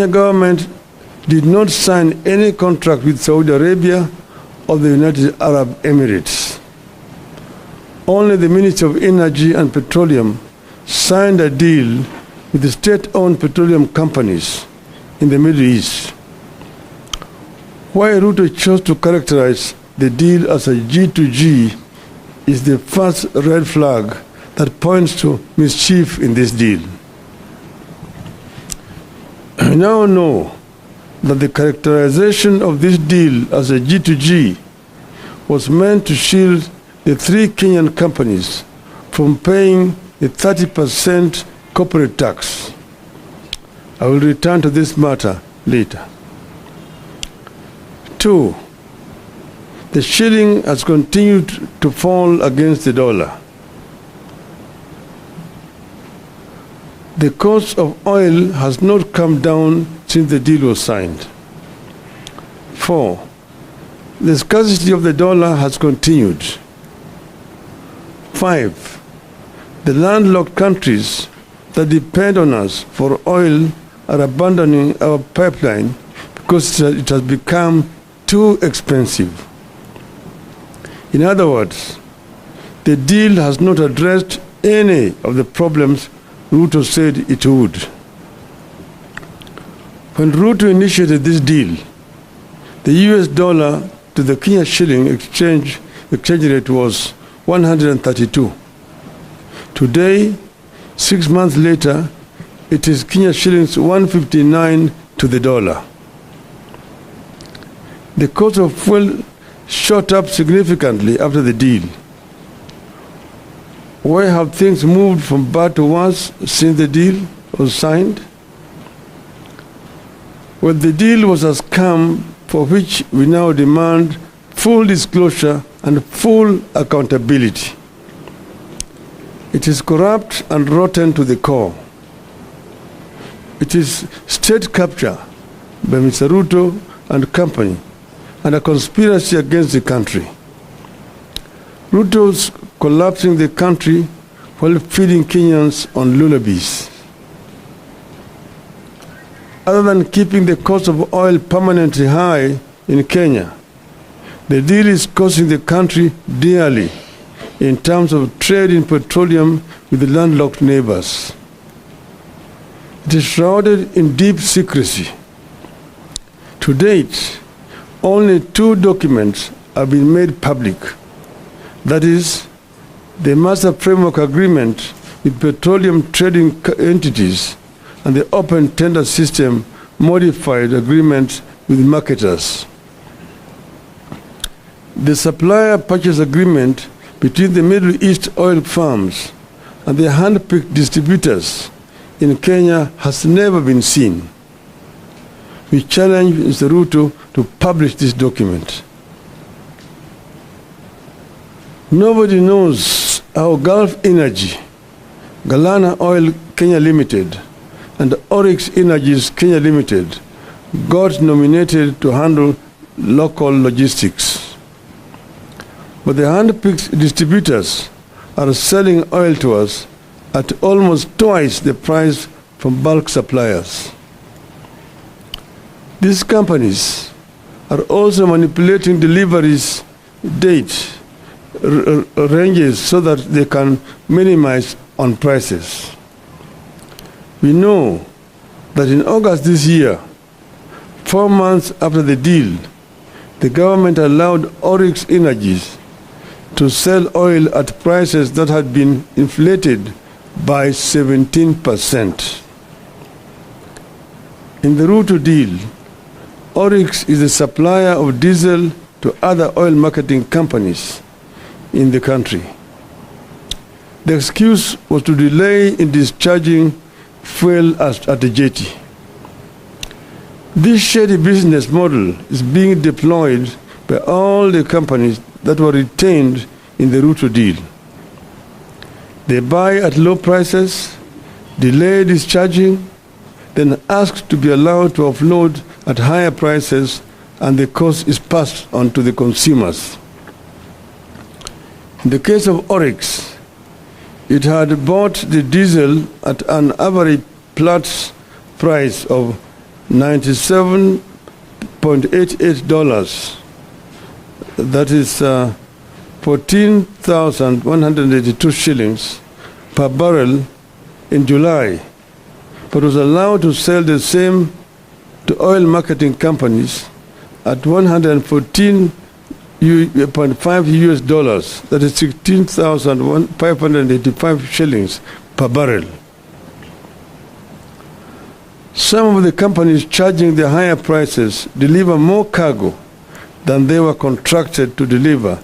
Kenya government did not sign any contract with Saudi Arabia or the United Arab Emirates. Only the Ministry of Energy and Petroleum signed a deal with the state-owned petroleum companies in the Middle East. Why Ruto chose to characterize the deal as a G2G is the first red flag that points to mischief in this deal. We now know that the characterization of this deal as a G2G was meant to shield the three Kenyan companies from paying the 30% corporate tax. I will return to this matter later. 2. The shilling has continued to fall against the dollar. The cost of oil has not come down since the deal was signed. 4. The scarcity of the dollar has continued. 5. The landlocked countries that depend on us for oil are abandoning our pipeline because it has become too expensive. In other words, the deal has not addressed any of the problems Ruto said it would. When Ruto initiated this deal, the US dollar to the Kenya shilling exchange rate was 132. Today, 6 months later, it is Kenya shillings 159 to the dollar. The cost of fuel shot up significantly after the deal. Why have things moved from bad to worse since the deal was signed? Well, the deal was a scam for which we now demand full disclosure and full accountability. It is corrupt and rotten to the core. It is state capture by Mr. Ruto and company and a conspiracy against the country. Ruto's collapsing the country while feeding Kenyans on lullabies. Other than keeping the cost of oil permanently high in Kenya, the deal is costing the country dearly in terms of trade in petroleum with the landlocked neighbors. It is shrouded in deep secrecy. To date, only 2 documents have been made public. That is, the Master Framework Agreement with petroleum trading entities and the Open Tender System Modified Agreement with marketers. The Supplier Purchase Agreement between the Middle East oil firms and the hand-picked distributors in Kenya has never been seen. We challenge Mr. Ruto to publish this document. Nobody knows how Gulf Energy, Galana Oil Kenya Limited, and Oryx Energies Kenya Limited got nominated to handle local logistics. But the hand-picked distributors are selling oil to us at almost twice the price from bulk suppliers. These companies are also manipulating deliveries date ranges so that they can minimize on prices. We know that in August this year, 4 months after the deal, the government allowed Oryx Energies to sell oil at prices that had been inflated by 17%. In the Ruto deal, Oryx is a supplier of diesel to other oil marketing companies in the country. The excuse was to delay in discharging fuel at the jetty. This shady business model is being deployed by all the companies that were retained in the Ruto deal. They buy at low prices, delay discharging, then ask to be allowed to offload at higher prices, and the cost is passed on to the consumers. In the case of Oryx, it had bought the diesel at an average Platts price of $97.88. That is 14,182 shillings per barrel in July, but was allowed to sell the same to oil marketing companies at $114.5 US dollars, that is 16,585 shillings per barrel. Some of the companies charging the higher prices deliver more cargo than they were contracted to deliver,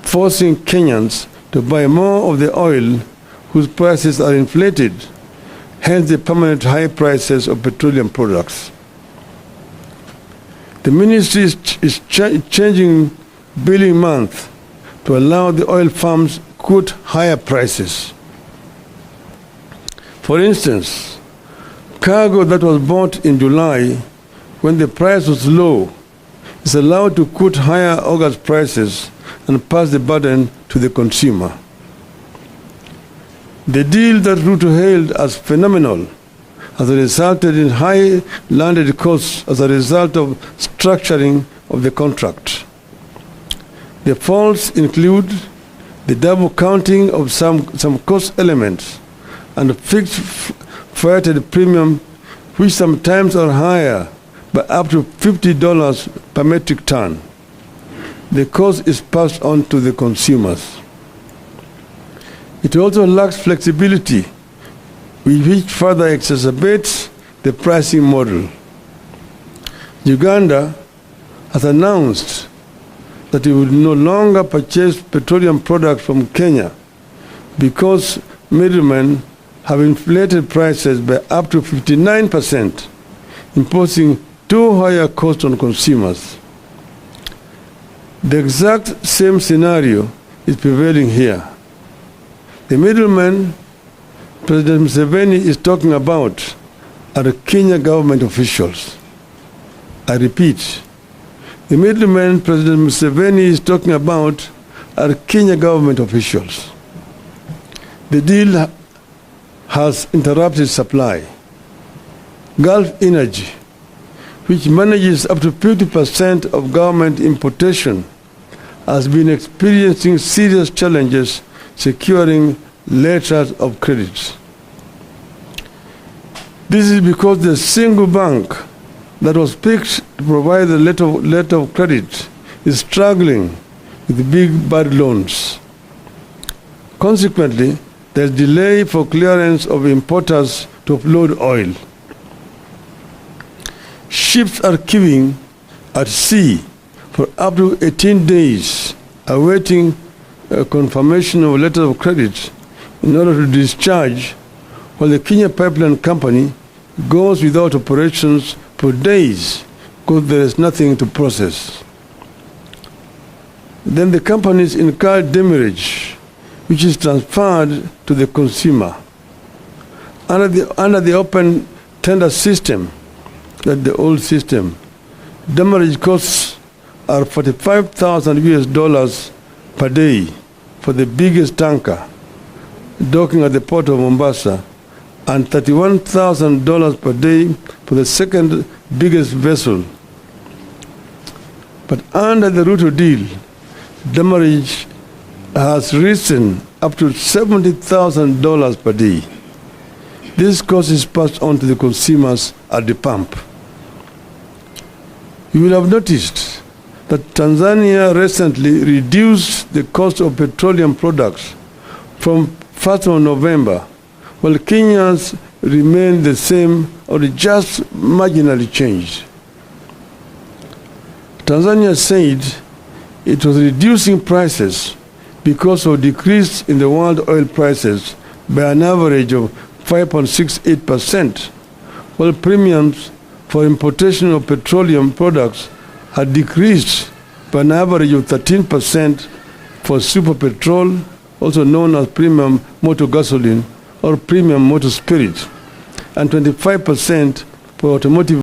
forcing Kenyans to buy more of the oil whose prices are inflated, hence the permanent high prices of petroleum products. The ministry is changing billing month to allow the oil firms quote higher prices. For instance, cargo that was bought in July when the price was low is allowed to quote higher August prices and pass the burden to the consumer. The deal that Ruto hailed as phenomenal has resulted in high landed costs as a result of structuring of the contract. The faults include the double counting of some cost elements and fixed freighted premium, which sometimes are higher by up to $50 per metric ton. The cost is passed on to the consumers. It also lacks flexibility, which further exacerbates the pricing model. Uganda has announced that it would no longer purchase petroleum products from Kenya because middlemen have inflated prices by up to 59%, imposing too higher costs on consumers. The exact same scenario is prevailing here. The middlemen President Museveni is talking about are Kenya government officials. I repeat, the middlemen President Museveni is talking about are Kenya government officials. The deal has interrupted supply. Gulf Energy, which manages up to 50% of government importation, has been experiencing serious challenges securing letters of credit. This is because the single bank that was picked to provide the letter of credit is struggling with big bad loans. Consequently, there is delay for clearance of importers to offload oil. Ships are queuing at sea for up to 18 days, awaiting a confirmation of a letter of credit in order to discharge, while the Kenya Pipeline Company goes without operations for days because there is nothing to process. Then the companies incur demurrage, which is transferred to the consumer. Under the open tender system, that's the old system, demurrage costs are $45,000 US dollars per day for the biggest tanker docking at the port of Mombasa, and $31,000 per day for the second biggest vessel. But under the Ruto deal, demurrage has risen up to $70,000 per day. This cost is passed on to the consumers at the pump. You will have noticed that Tanzania recently reduced the cost of petroleum products from 1st of November, while Kenyans remain the same or just marginally changed. Tanzania said it was reducing prices because of decrease in the world oil prices by an average of 5.68%, while premiums for importation of petroleum products had decreased by an average of 13% for super petrol, also known as premium motor gasoline or premium motor spirit, and 25% for automotive